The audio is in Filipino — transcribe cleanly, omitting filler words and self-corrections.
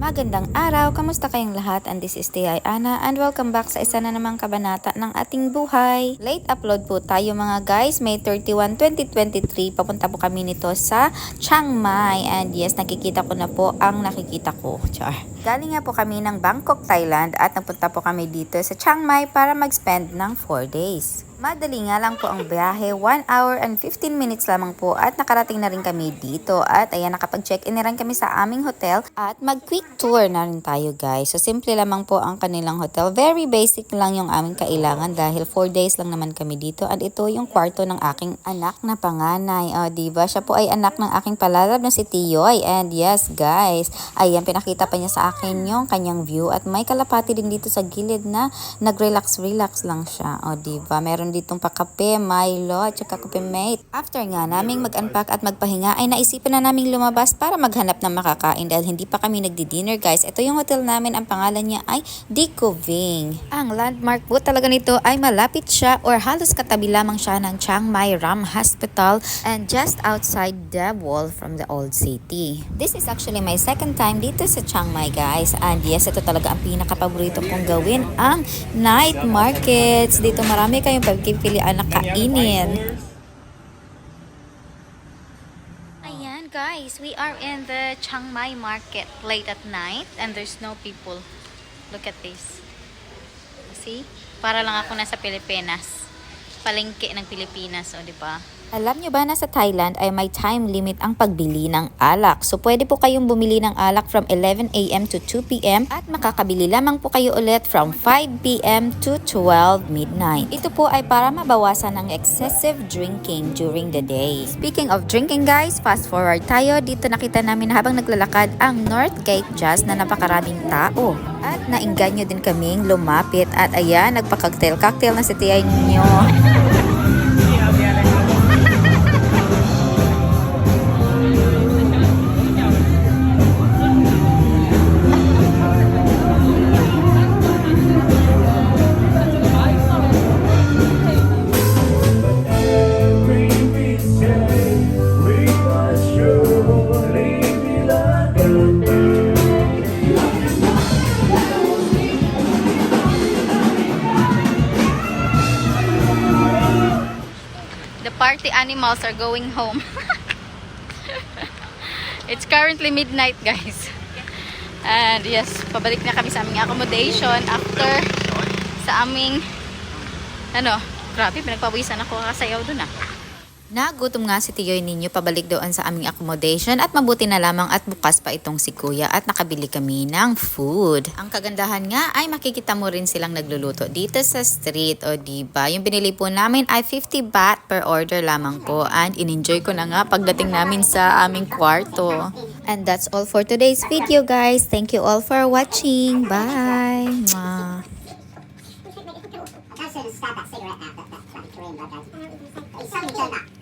Magandang araw! Kamusta kayong lahat? And this is Tia Ana and welcome back sa isa na namang kabanata ng ating buhay. Late upload po tayo mga guys. May 31, 2023. Papunta po kami nito sa Chiang Mai. And yes, nakikita ko na po ang nakikita ko. Char. Galing nga po kami ng Bangkok, Thailand at napunta po kami dito sa Chiang Mai para mag-spend ng 4 days. Madali nga lang po ang biyahe, 1 hour and 15 minutes lamang po at nakarating na rin kami dito at ayan nakapag-check-in na rin kami sa aming hotel at mag-quick tour na rin tayo guys. So simple lamang po ang kanilang hotel, very basic lang yung aming kailangan dahil 4 days lang naman kami dito at ito yung kwarto ng aking anak na panganay. O diba, siya po ay anak ng aking palalab na si Tiyoy and yes guys, ayan pinakita pa niya sa akin yung kanyang view at may kalapati din dito sa gilid na nag-relax lang siya. O diba, meron ditong pakape, Milo, at saka kape mate. After nga naming mag-unpack at magpahinga ay naisipan na naming lumabas para maghanap ng makakain dahil hindi pa kami nagdi-dinner guys. Ito yung hotel namin, ang pangalan niya ay Dico Ving. Ang landmark po talaga nito ay malapit siya or halos katabi lamang siya ng Chiang Mai Ram Hospital and just outside the wall from the old city. This is actually my second time dito sa Chiang Mai guys and yes, ito talaga ang pinaka-paborito kong gawin, ang night markets. Dito marami kayong pagpipilian na kainin. Ayan guys, we are in the Chiang Mai market late at night and there's no people. Look at this. See? Para lang ako nasa Pilipinas. Palengke ng Pilipinas, o diba? Alam nyo ba na sa Thailand ay may time limit ang pagbili ng alak. So pwede po kayong bumili ng alak from 11 AM to 2 PM at makakabili lamang po kayo ulit from 5 PM to 12 midnight. Ito po ay para mabawasan ang excessive drinking during the day. Speaking of drinking guys, fast forward tayo. Dito nakita namin habang naglalakad ang North Gate Jazz na napakaraming tao. At nainganyo din kaming lumapit at ayan, nagpa-cocktail na si Tia nyo. Party animals are going home. It's currently midnight guys. And yes, pabalik na kami sa aming accommodation after sa aming grabe, pinagpawisan ako kasayaw dun ah. Nagutom nga si Tiyoy ninyo pabalik doon sa aming accommodation at mabuti na lamang at bukas pa itong si Kuya at nakabili kami ng food. Ang kagandahan nga ay makikita mo rin silang nagluluto dito sa street o diba. Yung binili po namin ay 50 baht per order lamang po and in-enjoy ko na nga pagdating namin sa aming kwarto. And that's all for today's video guys. Thank you all for watching. Bye! Mwah. I can't stab that cigarette now, that Korean blood guy. He suddenly turned up.